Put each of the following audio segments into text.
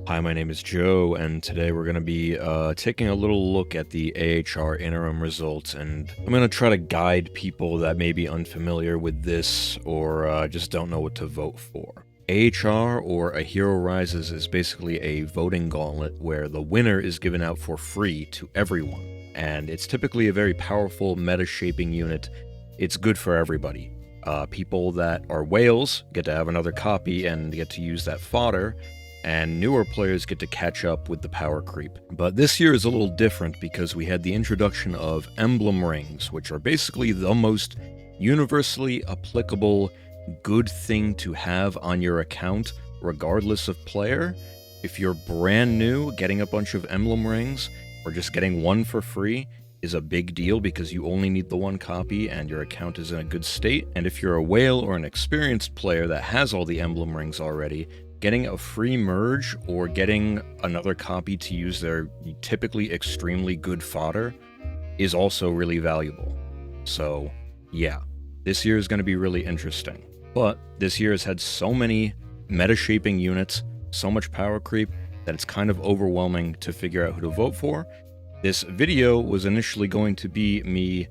Hi, my name is Joe, and today we're going to be taking a little look at the AHR interim results, and I'm going to try to guide people that may be unfamiliar with this or just don't know what to vote for. AHR, or A Hero Rises, is basically a voting gauntlet where the winner is given out for free to everyone, and it's typically a very powerful meta-shaping unit. It's good for everybody. People that are whales get to have another copy and get to use that fodder, and newer players get to catch up with the power creep. But this year is a little different because we had the introduction of Emblem Rings, which are basically the most universally applicable good thing to have on your account, regardless of player. If you're brand new, getting a bunch of Emblem Rings, or just getting one for free, is a big deal because you only need the one copy and your account is in a good state. And if you're a whale or an experienced player that has all the Emblem Rings already, getting a free merge or getting another copy to use their typically extremely good fodder is also really valuable. So yeah, this year is going to be really interesting. But this year has had so many meta-shaping units, so much power creep, that it's kind of overwhelming to figure out who to vote for. This video was initially going to be me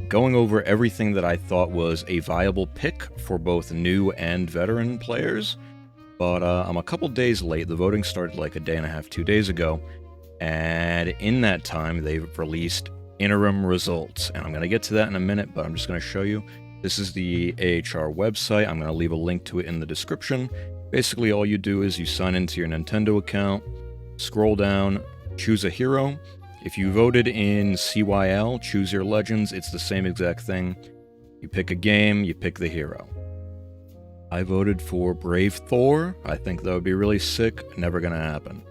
going over everything that I thought was a viable pick for both new and veteran players. But I'm a couple days late. The voting started like a day and a half, 2 days ago. And in that time, they've released interim results. And I'm going to get to that in a minute, but I'm just going to show you. This is the AHR website. I'm going to leave a link to it in the description. Basically, all you do is you sign into your Nintendo account, scroll down, choose a hero. If you voted in CYL, choose your legends. It's the same exact thing. You pick a game, you pick the hero. I voted for Brave Thor. I think that would be really sick. Never gonna happen.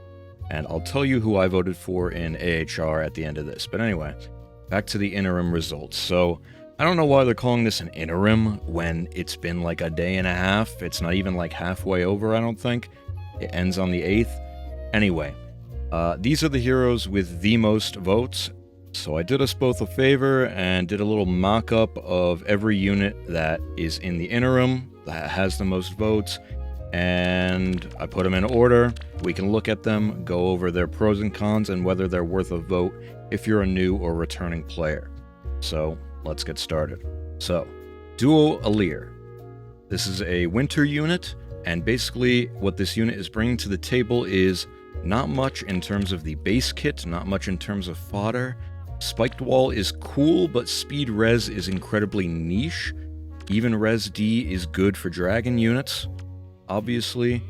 And I'll tell you who I voted for in AHR at the end of this. But anyway, back to the interim results. So, I don't know why they're calling this an interim when it's been like a day and a half. It's not even like halfway over, I don't think. It ends on the 8th. Anyway, these are the heroes with the most votes. So I did us both a favor and did a little mock-up of every unit that is in the interim that has the most votes, and I put them in order. We can look at them, go over their pros and cons, and whether they're worth a vote if you're a new or returning player. So let's get started. So, Duo Alear. This is a winter unit, and basically what this unit is bringing to the table is not much in terms of the base kit, not much in terms of fodder. Spiked Wall is cool, but Speed Res is incredibly niche. Even Res D is good for dragon units, obviously,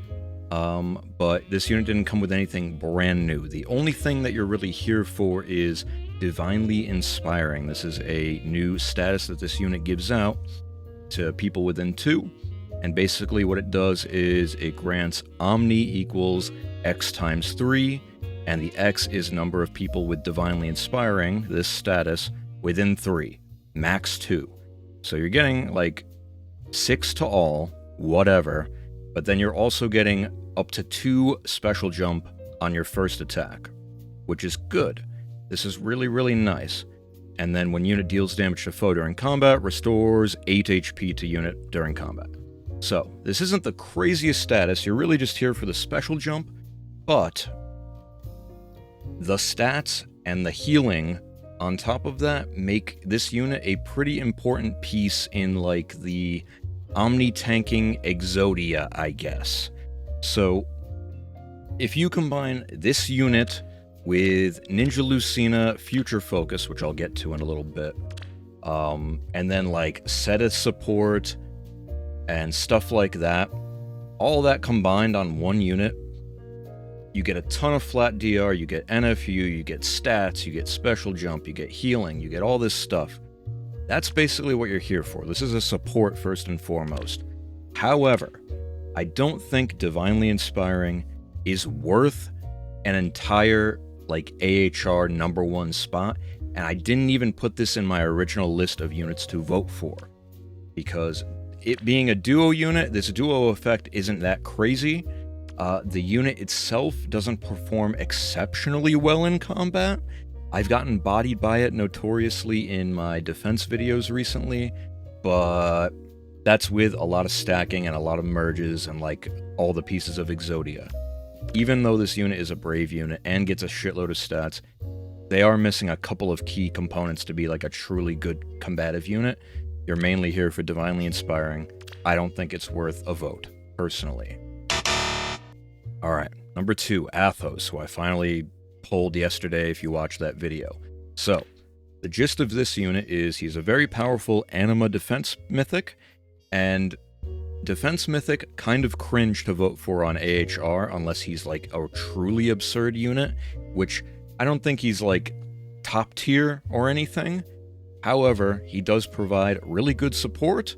but this unit didn't come with anything brand new. The only thing that you're really here for is Divinely Inspiring. This is a new status that this unit gives out to people within 2, and basically what it does is it grants Omni equals X times 3, and the X is number of people with Divinely Inspiring, this status, within 3, max 2. So you're getting like 6 to all, whatever, but then you're also getting up to 2 special jump on your first attack, which is good. This is really, really nice. And then when unit deals damage to foe during combat, restores 8 HP to unit during combat. So this isn't the craziest status, you're really just here for the special jump, but the stats and the healing on top of that make this unit a pretty important piece in like the omni-tanking Exodia, I guess. So if you combine this unit with Ninja Lucina Future Focus, which I'll get to in a little bit, and then like Seta support and stuff like that, all that combined on one unit, you get a ton of flat DR, you get NFU, you get stats, you get special jump, you get healing, you get all this stuff. That's basically what you're here for. This is a support first and foremost. However, I don't think Divinely Inspiring is worth an entire like AHR #1 spot, and I didn't even put this in my original list of units to vote for, because it being a duo unit, this duo effect isn't that crazy. The unit itself doesn't perform exceptionally well in combat. I've gotten bodied by it notoriously in my defense videos recently, but that's with a lot of stacking and a lot of merges and like all the pieces of Exodia. even though this unit is a brave unit and gets a shitload of stats, they are missing a couple of key components to be like a truly good combative unit. You're mainly here for Divinely Inspiring. I don't think it's worth a vote, personally. Alright, number 2, Athos, who I finally pulled yesterday if you watched that video. So, the gist of this unit is he's a very powerful Anima Defense Mythic, and Defense Mythic kind of cringe to vote for on AHR unless he's like a truly absurd unit, which I don't think he's like top tier or anything. However, he does provide really good support.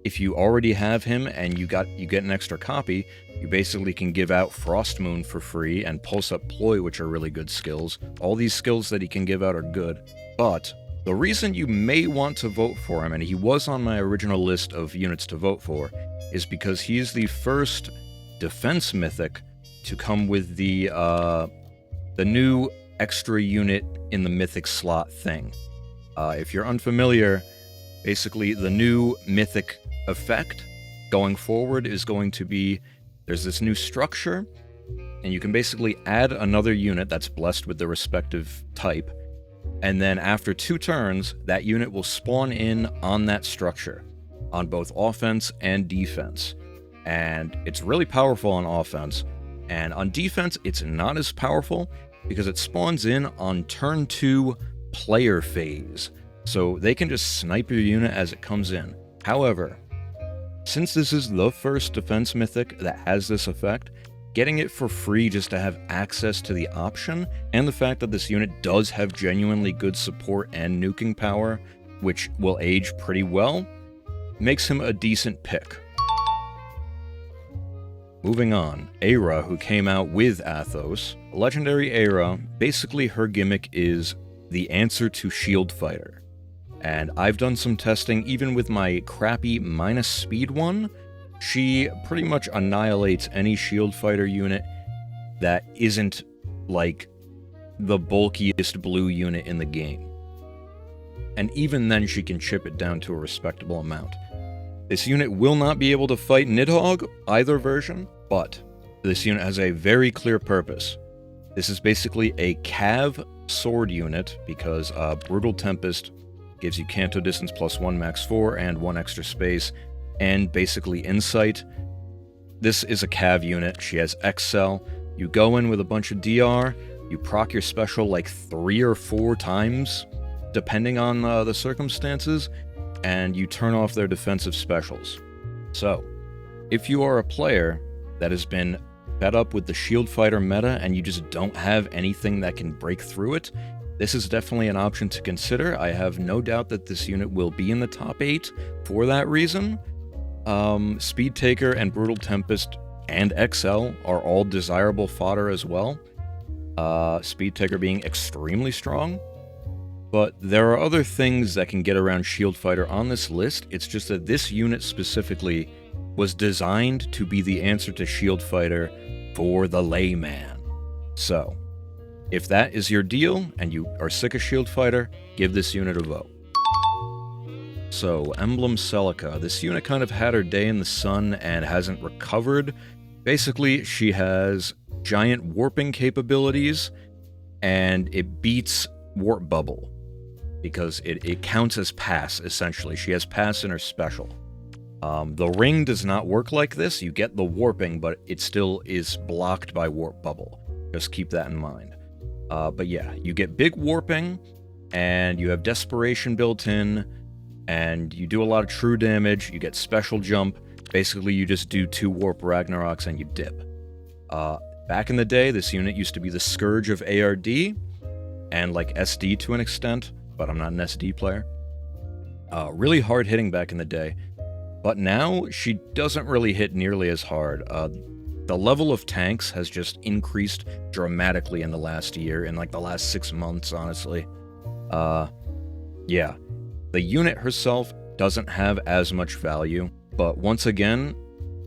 If you already have him and you get an extra copy, you basically can give out Frost Moon for free and Pulse Up Ploy, which are really good skills. All these skills that he can give out are good, but the reason you may want to vote for him, and he was on my original list of units to vote for, is because he is the first defense mythic to come with the new extra unit in the mythic slot thing. If you're unfamiliar, basically the new mythic effect going forward is going to be, there's this new structure, and you can basically add another unit that's blessed with the respective type, and then after 2 turns, that unit will spawn in on that structure, on both offense and defense. And it's really powerful on offense, and on defense, it's not as powerful because it spawns in on turn 2 player phase. So they can just snipe your unit as it comes in. However, since this is the first defense mythic that has this effect, getting it for free just to have access to the option, and the fact that this unit does have genuinely good support and nuking power, which will age pretty well, makes him a decent pick. Moving on, Ayra, who came out with Athos. Legendary Ayra, basically her gimmick is the answer to Shield Fighter. And I've done some testing, even with my crappy minus speed one, she pretty much annihilates any Shield Fighter unit that isn't, like, the bulkiest blue unit in the game. And even then she can chip it down to a respectable amount. This unit will not be able to fight Nidhogg, either version, but this unit has a very clear purpose. This is basically a Cav sword unit, because Brutal Tempest gives you Canto Distance +1 max 4 and 1 extra space, and basically Insight. This is a Cav unit. She has Excel. You go in with a bunch of DR, you proc your special like 3 or 4 times, depending on the circumstances, and you turn off their defensive specials. So, if you are a player that has been fed up with the Shield Fighter meta and you just don't have anything that can break through it, this is definitely an option to consider. I have no doubt that this unit will be in the top 8 for that reason. Speed Taker and Brutal Tempest and XL are all desirable fodder as well. Speed Taker being extremely strong. But there are other things that can get around Shield Fighter on this list. It's just that this unit specifically was designed to be the answer to Shield Fighter for the layman. So, if that is your deal, and you are sick of Shield Fighter, give this unit a vote. So, Emblem Celica. This unit kind of had her day in the sun and hasn't recovered. Basically, she has giant warping capabilities, and it beats Warp Bubble, because it counts as pass, essentially. She has pass in her special. The ring does not work like this. You get the warping, but it still is blocked by Warp Bubble. Just keep that in mind. But yeah, you get big warping, and you have desperation built in, and you do a lot of true damage. You get special jump. Basically, you just do 2 Warp Ragnaroks and you dip. Back in the day, this unit used to be the Scourge of ARD, and like SD to an extent, but I'm not an SD player. Really hard hitting back in the day, but now she doesn't really hit nearly as hard. The level of tanks has just increased dramatically in the last year, in like the last 6 months, honestly. Yeah, the unit herself doesn't have as much value, but once again,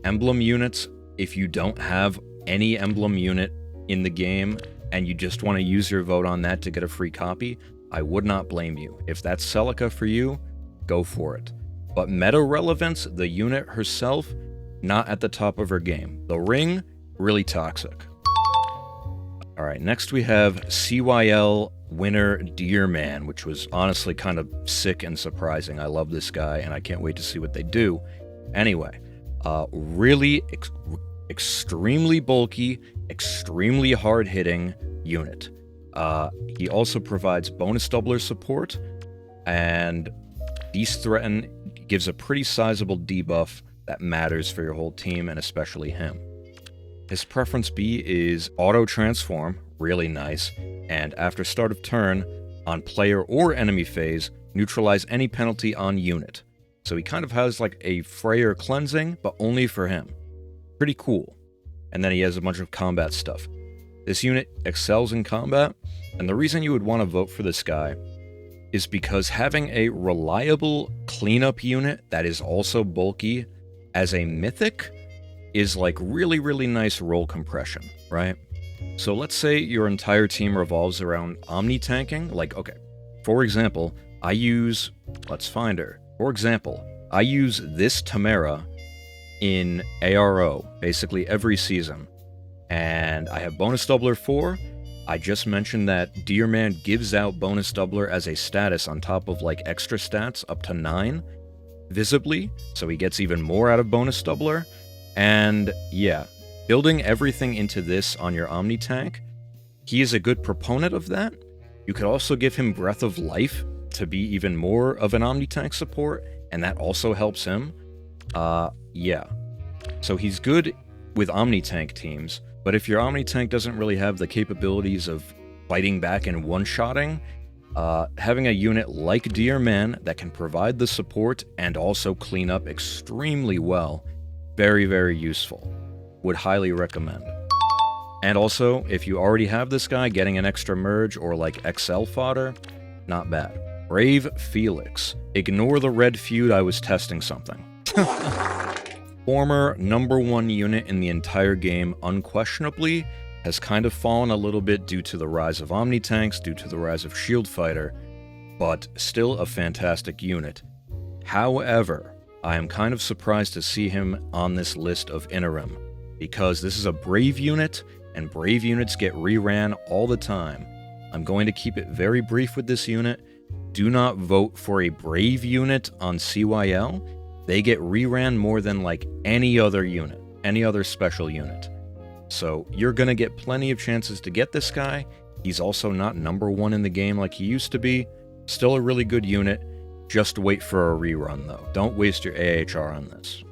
emblem units, if you don't have any emblem unit in the game, and you just want to use your vote on that to get a free copy, I would not blame you. If that's Celica for you, go for it. But meta relevance, the unit herself, not at the top of her game. The ring, really toxic. Alright, next we have CYL winner Deerman, which was honestly kind of sick and surprising. I love this guy, and I can't wait to see what they do. Anyway, really extremely bulky, extremely hard-hitting unit. He also provides bonus doubler support, and Beast Threaten gives a pretty sizable debuff that matters for your whole team, and especially him. His preference B is Auto Transform, really nice, and after start of turn, on player or enemy phase, neutralize any penalty on unit. So he kind of has like a Freyr cleansing, but only for him. Pretty cool. And then he has a bunch of combat stuff. This unit excels in combat, and the reason you would want to vote for this guy is because having a reliable cleanup unit that is also bulky as a mythic is like really nice roll compression, right? So let's say your entire team revolves around omni-tanking, like, okay, for example, let's find her. For example, I use this Tamara in ARO, basically every season, and I have bonus doubler 4. I just mentioned that Deerman gives out bonus doubler as a status on top of like extra stats up to 9, visibly, so he gets even more out of bonus doubler. And yeah, building everything into this on your Omni tank, he is a good proponent of that. You could also give him Breath of Life to be even more of an Omni tank support, and that also helps him. Yeah. So he's good with Omni tank teams, but if your Omni tank doesn't really have the capabilities of fighting back and one-shotting, having a unit like Deerman that can provide the support and also clean up extremely well, very useful. Would highly recommend. And also, if you already have this guy, getting an extra merge or like XL fodder, not bad. Brave Felix. Ignore the red feud, I was testing something. Former #1 unit in the entire game, unquestionably, has kind of fallen a little bit due to the rise of Omni tanks, due to the rise of Shield Fighter, but still a fantastic unit. However, I am kind of surprised to see him on this list of Interim, because this is a Brave unit, and Brave units get reran all the time. I'm going to keep it very brief with this unit. Do not vote for a Brave unit on CYL. They get reran more than like any other unit, any other special unit. So you're going to get plenty of chances to get this guy. He's also not #1 in the game like he used to be. Still a really good unit. Just wait for a rerun, though. Don't waste your AHR on this.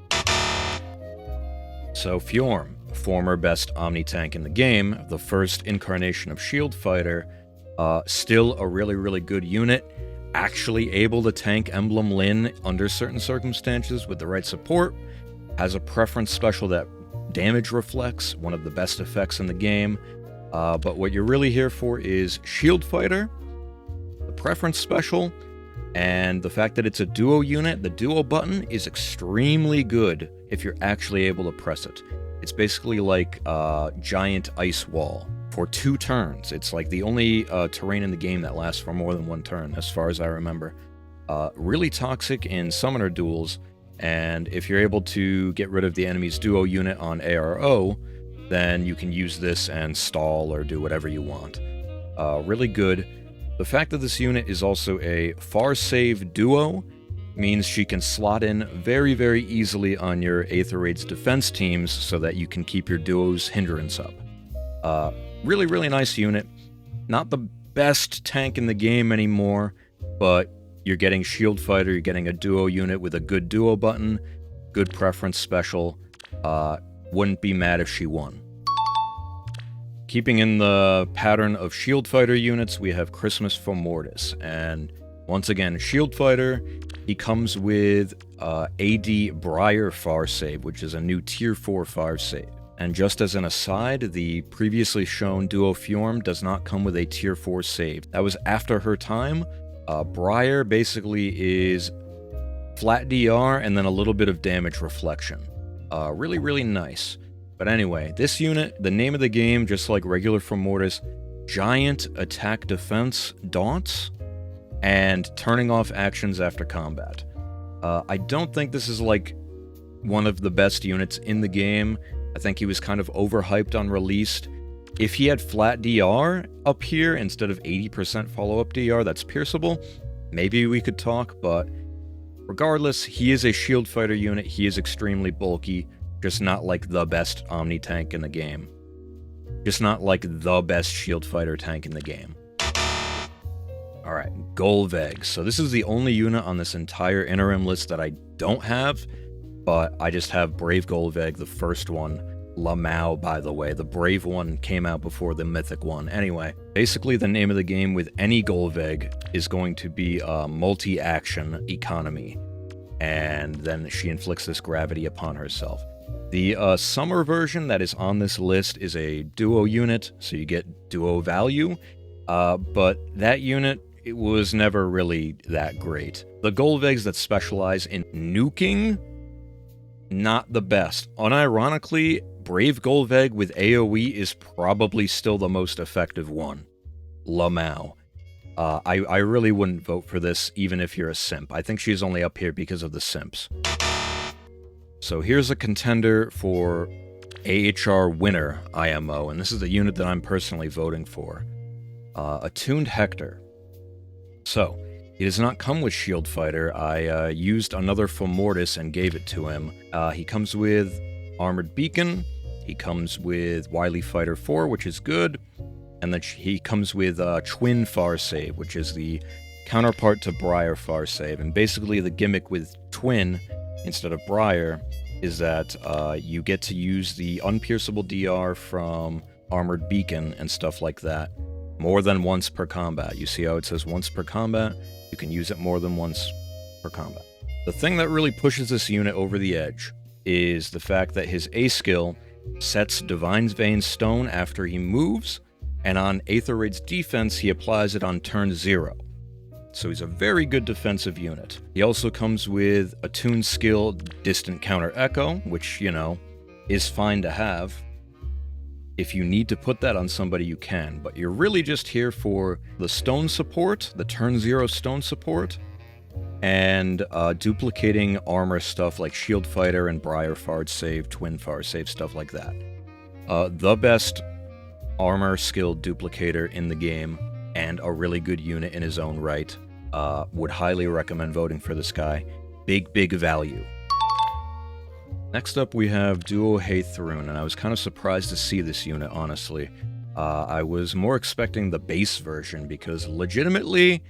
So Fjorm, former best Omni tank in the game, the first incarnation of Shield Fighter, still a really good unit, actually able to tank Emblem Lyn under certain circumstances with the right support, has a preference special that damage reflects, one of the best effects in the game, but what you're really here for is Shield Fighter, the preference special, and the fact that it's a duo unit. The duo button is extremely good if you're actually able to press it. It's basically like a giant ice wall for 2 turns. It's like the only terrain in the game that lasts for more than 1 turn, as far as I remember. Really toxic in summoner duels, and if you're able to get rid of the enemy's duo unit on ARO, then you can use this and stall or do whatever you want. Really good. The fact that this unit is also a far save duo means she can slot in very easily on your Aether Raid's defense teams so that you can keep your duo's hindrance up. Really nice unit. Not the best tank in the game anymore, but you're getting Shield Fighter, you're getting a duo unit with a good duo button, good preference special. Wouldn't be mad if she won. Keeping in the pattern of Shield Fighter units, we have Christmas Fomortiis, and once again, Shield Fighter, he comes with AD Briar Far Save, which is a new Tier 4 Far Save. And just as an aside, the previously shown duo Fjorm does not come with a Tier 4 save. That was after her time. Briar basically is flat DR and then a little bit of damage reflection. Really nice. But anyway, this unit, the name of the game, just like regular Fomortiis, giant attack defense daunts, and turning off actions after combat. I don't think this is like one of the best units in the game. I think he was kind of overhyped on release. If he had flat DR up here instead of 80% follow-up DR that's pierceable, maybe we could talk, but regardless, he is a shield fighter unit. He is extremely bulky, just not like the best Omni tank in the game. Just not like the best shield fighter tank in the game. Alright, Gullveig. So this is the only unit on this entire Interim list that I don't have, but I just have Brave Gullveig, the first one. Lamau, by the way. The Brave one came out before the Mythic one. Anyway, basically the name of the game with any Gullveig is going to be a multi-action economy, and then she inflicts this gravity upon herself. The summer version that is on this list is a duo unit, so you get duo value, but that unit, it was never really that great. The Gullveigs that specialize in nuking, not the best. Unironically, Brave Gullveig with AoE is probably still the most effective one. Lamau. I really wouldn't vote for this, even if you're a simp. I think she's only up here because of the simps. So here's a contender for AHR winner IMO, and this is the unit that I'm personally voting for. Attuned Hector. So, he does not come with Shield Fighter. I used another Fomortiis and gave it to him. He comes with Armored Beacon, he comes with Wily Fighter 4, which is good, and then he comes with Twin Far Save, which is the counterpart to Briar Far Save. And basically the gimmick with Twin instead of Briar is that you get to use the unpierceable DR from Armored Beacon and stuff like that more than once per combat. You see how it says once per combat? You can use it more than once per combat. The thing that really pushes this unit over the edge is the fact that his A skill sets Divine Vein Stone after he moves, and on Aether Raid's defense, he applies it on turn 0. So he's a very good defensive unit. He also comes with Attuned skill Distant Counter Echo, which, you know, is fine to have. If you need to put that on somebody, you can, but you're really just here for the stone support, the turn 0 stone support, and duplicating armor stuff like Shield Fighter and Briar Far Save, Twin Far Save, stuff like that. The best armor skill duplicator in the game, and a really good unit in his own right. Would highly recommend voting for this guy. Big value. Next up, we have Duo Heidrun, and I was kind of surprised to see this unit, honestly. I was more expecting the base version, because legitimately,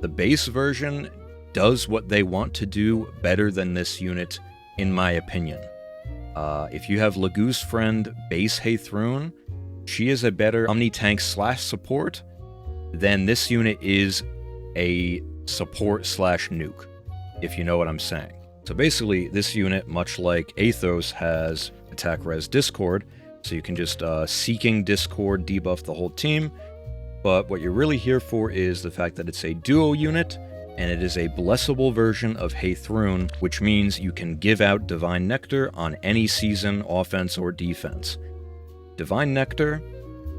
the base version does what they want to do better than this unit, in my opinion. If you have Lagu's friend base Heidrun, she is a better Omni-Tank / support than this unit is a support / nuke, if you know what I'm saying. So basically, this unit, much like Athos, has attack res Discord, so you can just Seeking Discord debuff the whole team, but what you're really here for is the fact that it's a duo unit, and it is a blessable version of Heidrun, which means you can give out Divine Nectar on any season, offense or defense. Divine Nectar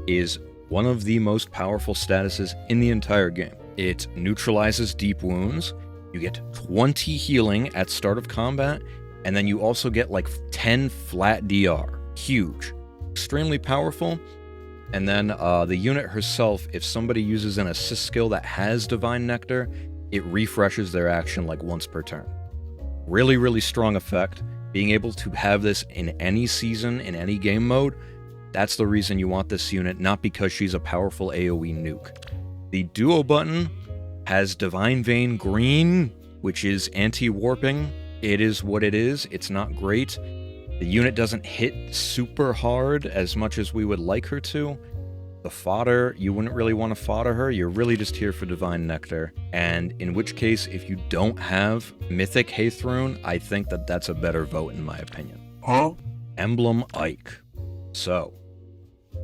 is one of the most powerful statuses in the entire game. It neutralizes deep wounds, you get 20 healing at start of combat, and then you also get like 10 flat DR. Huge. Extremely powerful. And then the unit herself, if somebody uses an assist skill that has Divine Nectar, it refreshes their action like once per turn. Really strong effect. Being able to have this in any season, in any game mode, that's the reason you want this unit, not because she's a powerful AoE nuke. The duo button has Divine Vein Green, which is anti-warping. It is what it is. It's not great. The unit doesn't hit super hard as much as we would like her to. The fodder, you wouldn't really want to fodder her. You're really just here for Divine Nectar. And in which case, if you don't have Mythic Heidrun, I think that that's a better vote in my opinion. Emblem Ike. So,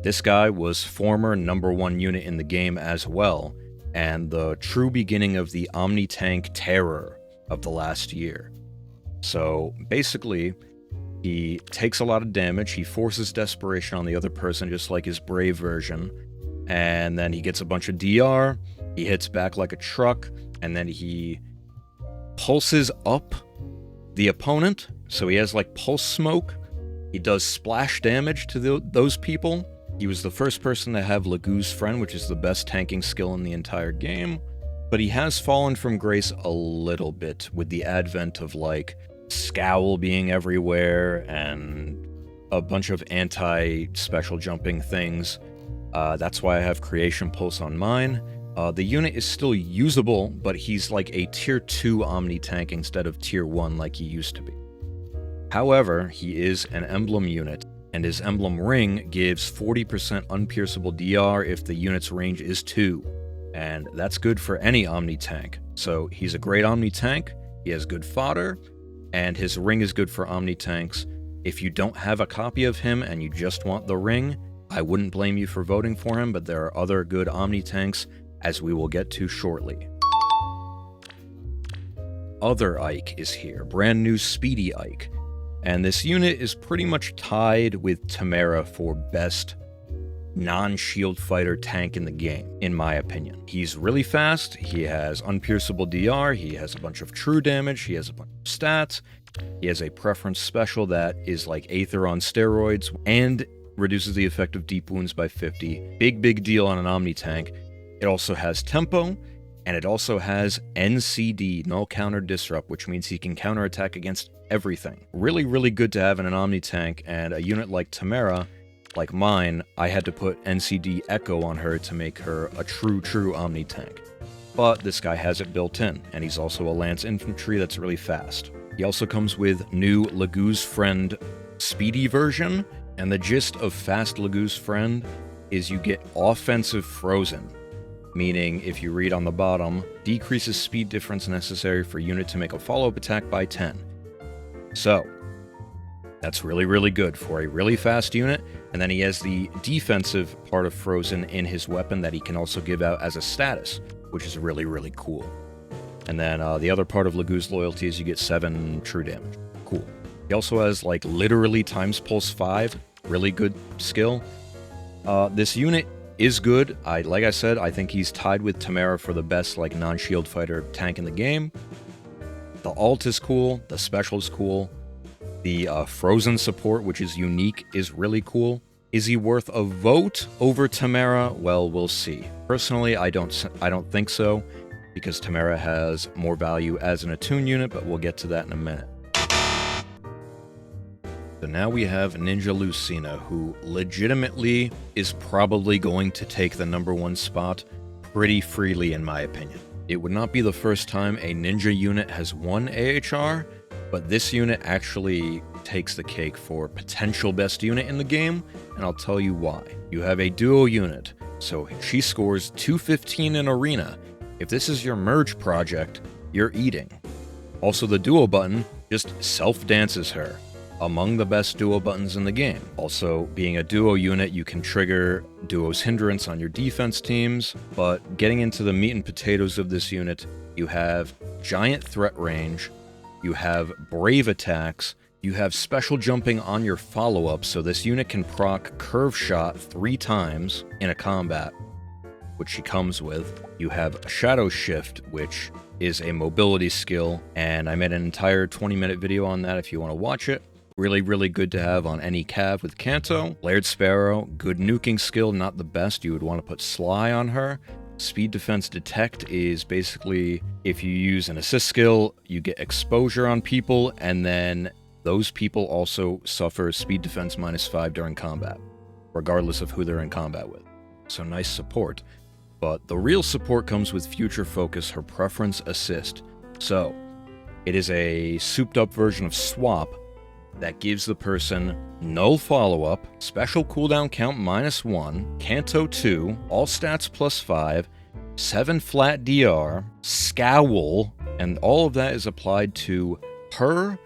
this guy was former #1 unit in the game as well, and the true beginning of the Omni-Tank terror of the last year. So basically, he takes a lot of damage, he forces desperation on the other person just like his Brave version, and then he gets a bunch of DR, he hits back like a truck, and then he pulses up the opponent, so he has like pulse smoke, he does splash damage to those people, He was the first person to have Lagoo's Friend, which is the best tanking skill in the entire game, but he has fallen from grace a little bit with the advent of, like, Scowl being everywhere and a bunch of anti-special jumping things. That's why I have Creation Pulse on mine. The unit is still usable, but he's like a tier 2 Omni tank instead of tier 1 like he used to be. However, he is an emblem unit, and his emblem ring gives 40% unpierceable DR if the unit's range is 2, and that's good for any Omni tank. So he's a great Omni tank, he has good fodder, and his ring is good for Omni tanks. If you don't have a copy of him and you just want the ring, I wouldn't blame you for voting for him, but there are other good Omni tanks, as we will get to shortly. Other Ike is here, brand new Speedy Ike. And this unit is pretty much tied with Tamara for best non-shield fighter tank in the game, in my opinion. He's really fast, he has unpierceable DR, he has a bunch of true damage, he has a bunch of stats, he has a preference special that is like Aether on steroids, and reduces the effect of deep wounds by 50. Big deal on an Omni tank. It also has tempo, and it also has NCD, Null Counter Disrupt, which means he can counterattack against everything. Really good to have in an Omni tank, and a unit like Tamara, like mine, I had to put NCD Echo on her to make her a true Omni tank. But this guy has it built in, and he's also a Lance Infantry that's really fast. He also comes with new Lagoo's Friend Speedy version, and the gist of fast Lagoo's Friend is you get offensive frozen, meaning if you read on the bottom, decreases speed difference necessary for unit to make a follow-up attack by 10. So, that's really good for a really fast unit, and then he has the defensive part of Frozen in his weapon that he can also give out as a status, which is really cool. And then the other part of Lagoo's loyalty is you get 7 true damage. Cool. He also has, like, literally times pulse 5, really good skill. This unit is good. Like I said, I think he's tied with Tamara for the best, like, non-shield fighter tank in the game. The ult is cool, the special is cool, the Frozen support, which is unique, is really cool. Is he worth a vote over Tamara? Well, we'll see. Personally, I don't think so, because Tamara has more value as an Attune unit, but we'll get to that in a minute. So now we have Ninja Lucina, who legitimately is probably going to take the #1 spot pretty freely, in my opinion. It would not be the first time a ninja unit has won AHR, but this unit actually takes the cake for potential best unit in the game, and I'll tell you why. You have a duo unit, so she scores 215 in Arena. If this is your merge project, you're eating. Also, the duo button just self-dances her. Among the best duo buttons in the game. Also, being a duo unit, you can trigger duo's hindrance on your defense teams, but getting into the meat and potatoes of this unit, you have giant threat range, you have brave attacks, you have special jumping on your follow-up, so this unit can proc curve shot 3 times in a combat, which she comes with. You have shadow shift, which is a mobility skill, and I made an entire 20-minute video on that if you want to watch it. Really good to have on any cav with Kanto. Laird Sparrow, good nuking skill, not the best. You would want to put Sly on her. Speed Defense Detect is basically, if you use an assist skill, you get exposure on people, and then those people also suffer Speed Defense -5 during combat, regardless of who they're in combat with. So nice support. But the real support comes with Future Focus, her preference assist. So, it is a souped up version of Swap, that gives the person null follow-up, special cooldown count -1, Kanto 2, all stats +5, 7 flat DR, Scowl, and all of that is applied to her,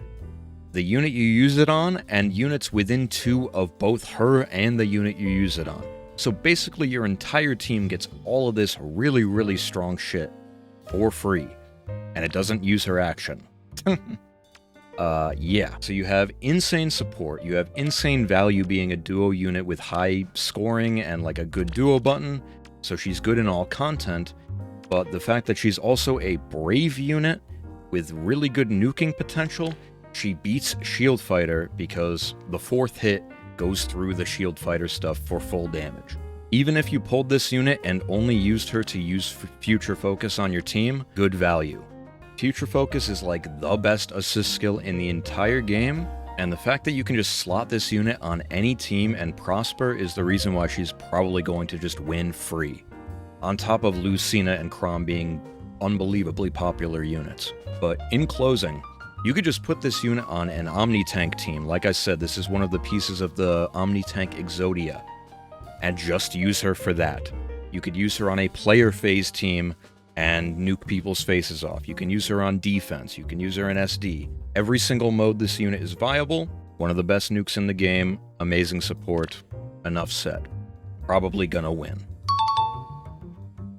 the unit you use it on, and units within 2 of both her and the unit you use it on. So basically your entire team gets all of this really strong shit for free, and it doesn't use her action. Yeah. So you have insane support, you have insane value being a duo unit with high scoring and like a good duo button, so she's good in all content, but the fact that she's also a brave unit with really good nuking potential, she beats Shield Fighter because the 4th hit goes through the shield fighter stuff for full damage. Even if you pulled this unit and only used her to use Future Focus on your team, good value. Future Focus is like the best assist skill in the entire game, and the fact that you can just slot this unit on any team and prosper is the reason why she's probably going to just win free. On top of Lucina and Chrom being unbelievably popular units. But in closing, you could just put this unit on an Omni-Tank team. Like I said, this is one of the pieces of the Omni-Tank Exodia, and just use her for that. You could use her on a player phase team and nuke people's faces off. You can use her on defense, you can use her in SD. Every single mode this unit is viable, one of the best nukes in the game, amazing support, enough said. Probably gonna win.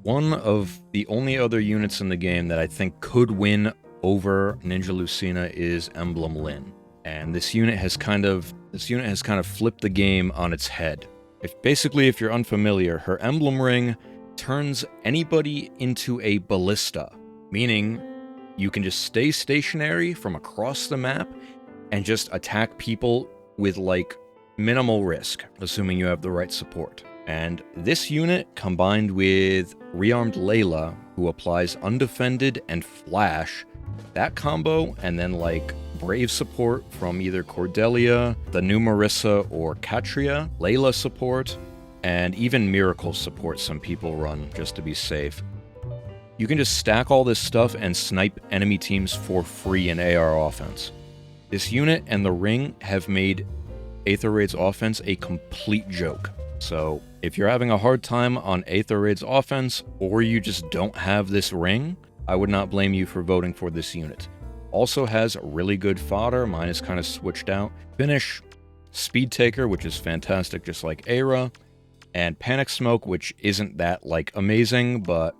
One of the only other units in the game that I think could win over Ninja Lucina is Emblem Lyn. And this unit has kind of flipped the game on its head. If you're unfamiliar, her emblem ring turns anybody into a ballista, meaning you can just stay stationary from across the map and just attack people with like minimal risk, assuming you have the right support. And this unit combined with Rearmed Layla, who applies Undefended and Flash, that combo, and then like Brave support from either Cordelia, the new Marissa, or Katria, Layla support, and even Miracle support some people run, just to be safe. You can just stack all this stuff and snipe enemy teams for free in AR offense. This unit and the ring have made Aether Raid's offense a complete joke. So, if you're having a hard time on Aether Raid's offense, or you just don't have this ring, I would not blame you for voting for this unit. Also has really good fodder, mine is kind of switched out. Finish, Speed Taker, which is fantastic just like Ayra, and Panic Smoke, which isn't that, like, amazing, but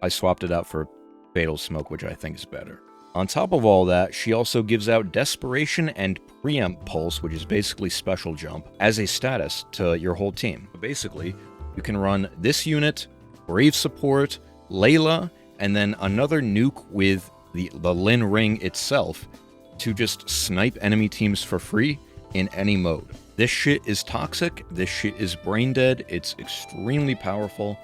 I swapped it out for Fatal Smoke, which I think is better. On top of all that, she also gives out Desperation and Preempt Pulse, which is basically Special Jump, as a status to your whole team. Basically, you can run this unit, Brave Support, Layla, and then another nuke with the Lyn ring itself to just snipe enemy teams for free in any mode. This shit is toxic, this shit is brain dead, it's extremely powerful.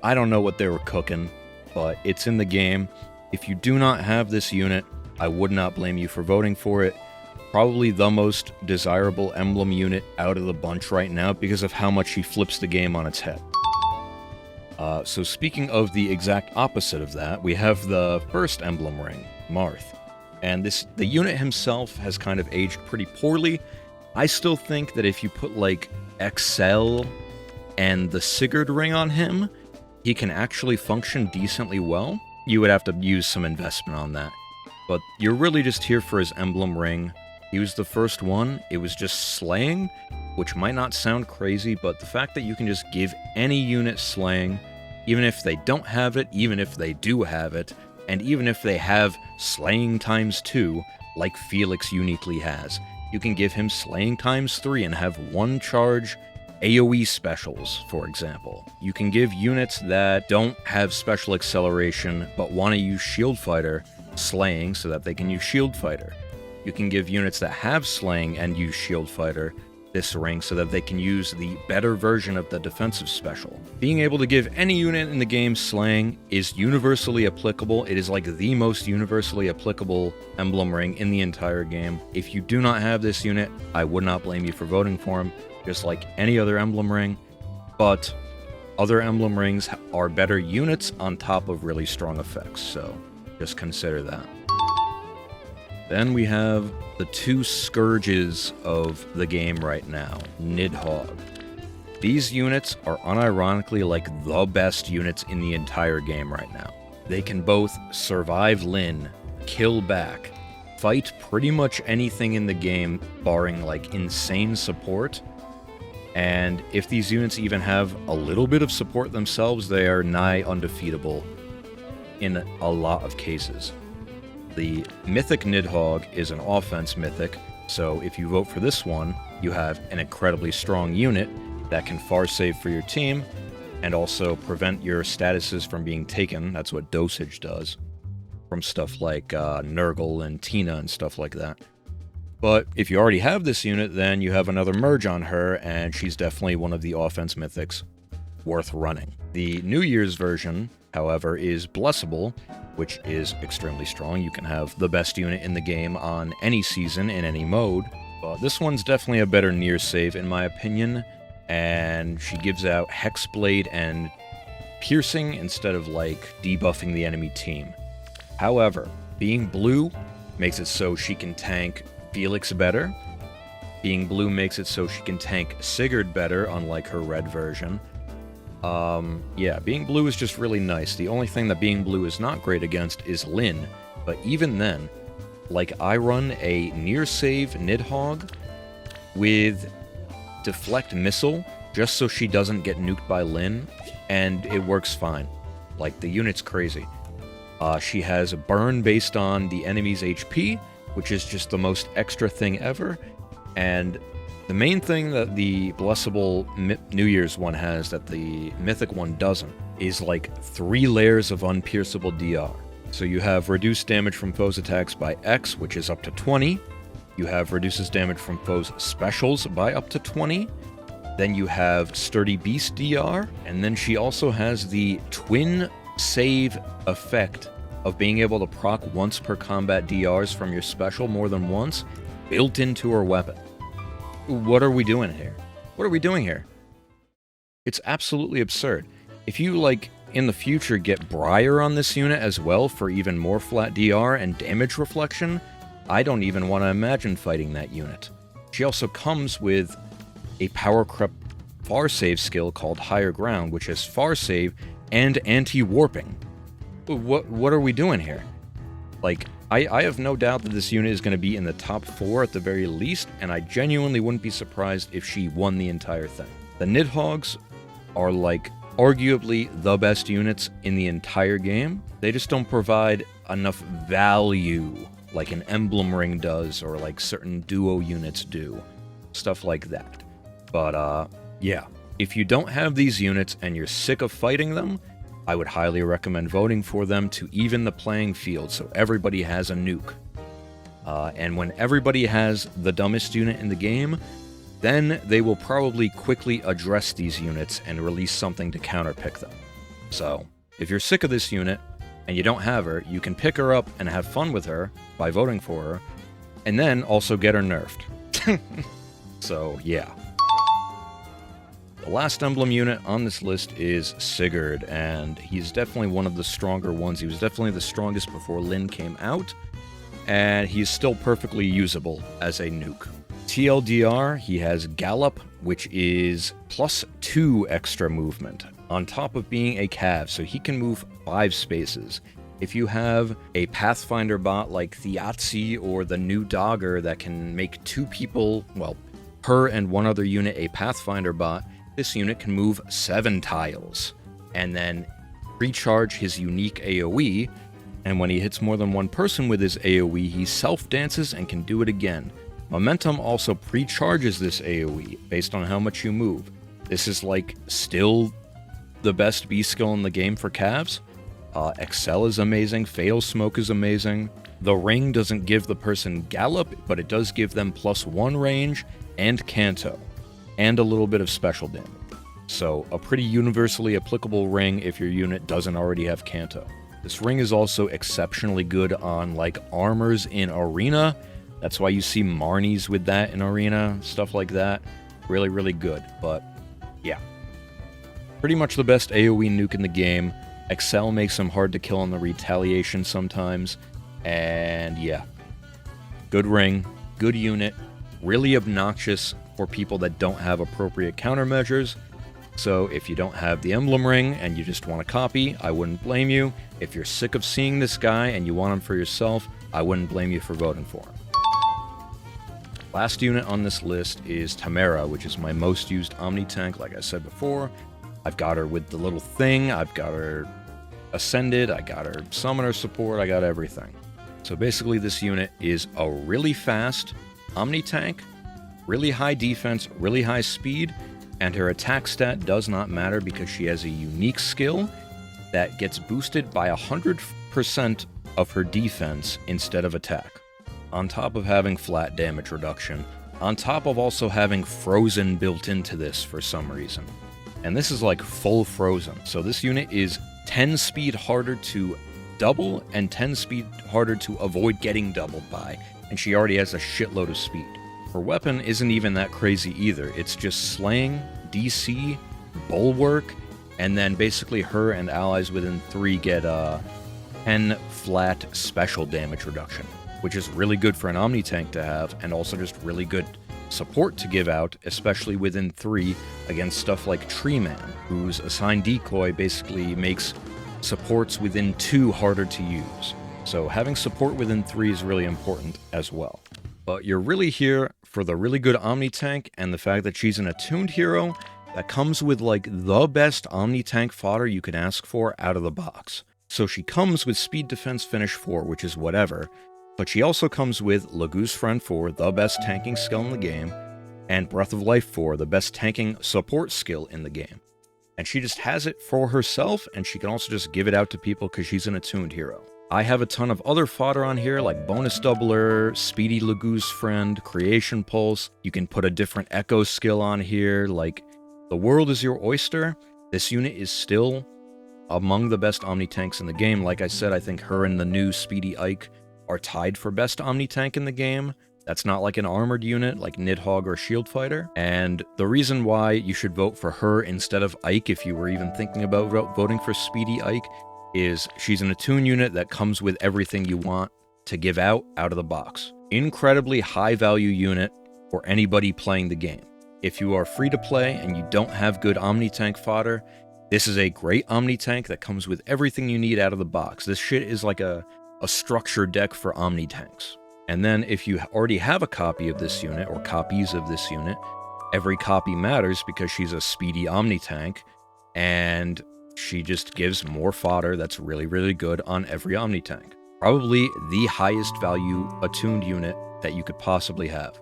I don't know what they were cooking, but it's in the game. If you do not have this unit, I would not blame you for voting for it. Probably the most desirable emblem unit out of the bunch right now because of how much she flips the game on its head. So speaking of the exact opposite of that, we have the first emblem ring, Marth. And the unit himself has kind of aged pretty poorly. I still think that if you put like XL and the Sigurd ring on him, he can actually function decently well. You would have to use some investment on that. But you're really just here for his emblem ring. He was the first one. It was just slaying, which might not sound crazy, but the fact that you can just give any unit slaying, even if they don't have it, even if they do have it, and even if they have slaying ×2, like Felix uniquely has, you can give him slaying ×3 and have one charge AoE specials, for example. You can give units that don't have special acceleration but want to use Shield Fighter slaying so that they can use Shield Fighter. You can give units that have slaying and use Shield Fighter this ring so that they can use the better version of the defensive special. Being able to give any unit in the game slaying is universally applicable. It is like the most universally applicable emblem ring in the entire game. If you do not have this unit, I would not blame you for voting for him, just like any other emblem ring, but other emblem rings are better units on top of really strong effects, so just consider that. Then we have the two scourges of the game right now, Nidhogg. These units are unironically like the best units in the entire game right now. They can both survive Lyn, kill back, fight pretty much anything in the game barring like insane support, and if these units even have a little bit of support themselves, they are nigh undefeatable in a lot of cases. The Mythic Nidhogg is an offense mythic, so if you vote for this one, you have an incredibly strong unit that can far save for your team, and also prevent your statuses from being taken, that's what Dosage does, from stuff like Nurgle and Tina and stuff like that. But if you already have this unit, then you have another merge on her, and she's definitely one of the offense mythics worth running. The New Year's version, however, is Blessable, which is extremely strong. You can have the best unit in the game on any season, in any mode. But this one's definitely a better near save, in my opinion, and she gives out Hexblade and Piercing instead of, like, debuffing the enemy team. However, being blue makes it so she can tank Felix better. Being blue makes it so she can tank Sigurd better, unlike her red version. Yeah, being blue is just really nice. The only thing that being blue is not great against is Lyn, but even then, like, I run a near save Nidhogg with Deflect Missile just so she doesn't get nuked by Lyn, and it works fine. Like, the unit's crazy. She has a burn based on the enemy's HP, which is just the most extra thing ever, and the main thing that the Blessable New Year's one has that the Mythic one doesn't is, like, 3 layers of unpierceable DR. So you have reduced damage from foes' attacks by X, which is up to 20. You have reduces damage from foes' specials by up to 20. Then you have Sturdy Beast DR, and then she also has the twin save effect of being able to proc once per combat DRs from your special more than once, built into her weapon. What are we doing here? What are we doing here? It's absolutely absurd. If you, like, in the future get Briar on this unit as well for even more flat DR and damage reflection, I don't even want to imagine fighting that unit. She also comes with a power crept far save skill called Higher Ground, which has far save and anti-warping. What are we doing here? Like, I have no doubt that this unit is going to be in the top 4 at the very least, and I genuinely wouldn't be surprised if she won the entire thing. The Nidhoggs are, like, arguably the best units in the entire game. They just don't provide enough value like an Emblem Ring does, or like certain duo units do. Stuff like that. But, yeah. If you don't have these units and you're sick of fighting them, I would highly recommend voting for them to even the playing field so everybody has a nuke. And when everybody has the dumbest unit in the game, then they will probably quickly address these units and release something to counterpick them. So, if you're sick of this unit, and you don't have her, you can pick her up and have fun with her by voting for her, and then also get her nerfed. So, yeah. The last Emblem unit on this list is Sigurd, and he's definitely one of the stronger ones. He was definitely the strongest before Lyn came out, and he's still perfectly usable as a nuke. TLDR, he has Gallop, which is +2 extra movement, on top of being a cav, so he can move 5 spaces. If you have a Pathfinder bot like Thiatzi or the new Dogger that can make 2 people, well, her and one other unit a Pathfinder bot, this unit can move 7 tiles, and then recharge his unique AoE, and when he hits more than one person with his AoE, he self-dances and can do it again. Momentum also pre-charges this AoE, based on how much you move. This is, like, still the best B skill in the game for calves. Excel is amazing, Fatal Smoke is amazing. The ring doesn't give the person Gallop, but it does give them +1 range and Canto, and a little bit of special damage. So, a pretty universally applicable ring if your unit doesn't already have Canto. This ring is also exceptionally good on, like, armors in Arena. That's why you see Marnies with that in Arena, stuff like that. Really, really good, but yeah. Pretty much the best AoE nuke in the game. Excel makes him hard to kill on the retaliation sometimes, and yeah. Good ring, good unit, really obnoxious for people that don't have appropriate countermeasures. So if you don't have the Emblem Ring and you just want a copy, I wouldn't blame you. If you're sick of seeing this guy and you want him for yourself, I wouldn't blame you for voting for him. Last unit on this list is Tamara, which is my most used Omni tank, like I said before. I've got her with the little thing, I've got her Ascended, I got her Summoner support, I got everything. So basically this unit is a really fast Omni tank, really high defense, really high speed, and her attack stat does not matter because she has a unique skill that gets boosted by 100% of her defense instead of attack. on top of having flat damage reduction, on top of also having frozen built into this for some reason. And this is like full frozen, so this unit is 10 speed harder to double and 10 speed harder to avoid getting doubled by, and she already has a shitload of speed. Her weapon isn't even that crazy either, it's just slaying, DC, bulwark, and then basically her and allies within 3 get 10 flat special damage reduction, which is really good for an Omni tank to have, and also just really good support to give out, especially within 3 against stuff like Tree Man, whose assigned decoy basically makes supports within 2 harder to use. So having support within 3 is really important as well. But you're really here for the really good Omni tank and the fact that she's an attuned hero that comes with like the best Omni tank fodder you can ask for out of the box. So she comes with Speed Defense Finish 4, which is whatever, but she also comes with Lagoo's Friend 4, the best tanking skill in the game, and Breath of Life 4, the best tanking support skill in the game. And she just has it for herself, and she can also just give it out to people because she's an attuned hero. I have a ton of other fodder on here, like Bonus Doubler, Speedy Lagoo's Friend, Creation Pulse. You can put a different Echo skill on here, like The World is Your Oyster. This unit is still among the best Omni tanks in the game. Like I said, I think her and the new Speedy Ike are tied for best Omni tank in the game. That's not like an armored unit like Nidhogg or Shield Fighter. And the reason why you should vote for her instead of Ike, if you were even thinking about voting for Speedy Ike, is she's an attune unit that comes with everything you want to give out of the box. Incredibly high value unit for anybody playing the game. If you are free to play and you don't have good Omni tank fodder, this is a great Omni tank that comes with everything you need out of the box. This shit is like a structure deck for Omni tanks. And then if you already have a copy of this unit, or copies of this unit, every copy matters because she's a speedy Omni tank, and she just gives more fodder that's really, really good on every Omni tank. Probably the highest value attuned unit that you could possibly have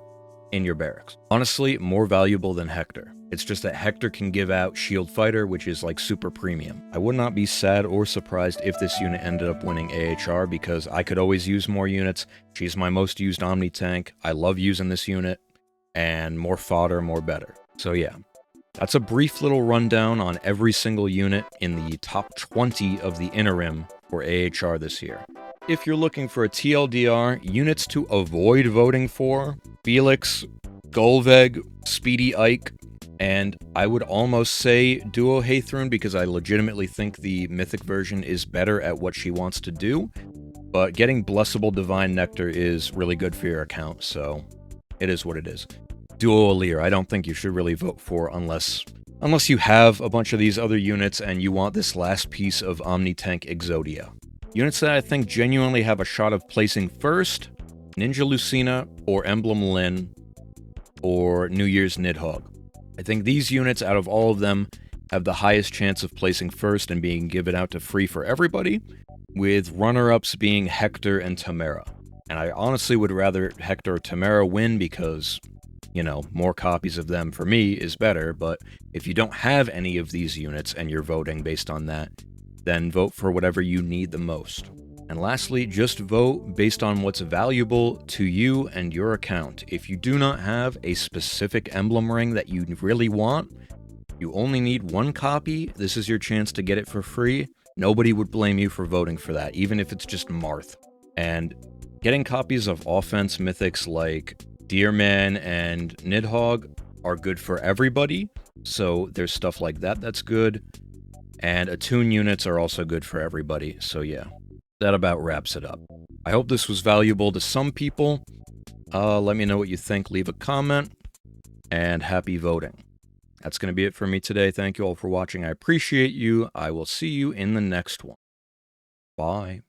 in your barracks. Honestly, more valuable than Hector. It's just that Hector can give out Shield Fighter, which is like super premium. I would not be sad or surprised if this unit ended up winning AHR because I could always use more units. She's my most used Omni tank. I love using this unit, and more fodder, more better. So yeah, that's a brief little rundown on every single unit in the top 20 of the Interim for AHR this year. If you're looking for a TLDR, units to avoid voting for: Felix, Gullveig, Speedy Ike, and I would almost say Duo Heidrun because I legitimately think the Mythic version is better at what she wants to do, but getting Blessable Divine Nectar is really good for your account, so it is what it is. Duo Alear, I don't think you should really vote for unless you have a bunch of these other units and you want this last piece of Omni Tank Exodia. Units that I think genuinely have a shot of placing first: Ninja Lucina, or Emblem Lyn, or New Year's Nidhogg. I think these units, out of all of them, have the highest chance of placing first and being given out to free for everybody, with runner-ups being Hector and Tamara. And I honestly would rather Hector or Tamara win because, you know, more copies of them for me is better, but if you don't have any of these units and you're voting based on that, then vote for whatever you need the most. And lastly, just vote based on what's valuable to you and your account. If you do not have a specific emblem ring that you really want, you only need 1 copy, this is your chance to get it for free. Nobody would blame you for voting for that, even if it's just Marth. And getting copies of offense mythics like Deerman and Nidhogg are good for everybody, so there's stuff like that that's good. And attune units are also good for everybody, so yeah. That about wraps it up. I hope this was valuable to some people. Let me know what you think, leave a comment, and happy voting. That's going to be it for me today. Thank you all for watching. I appreciate you. I will see you in the next one. Bye.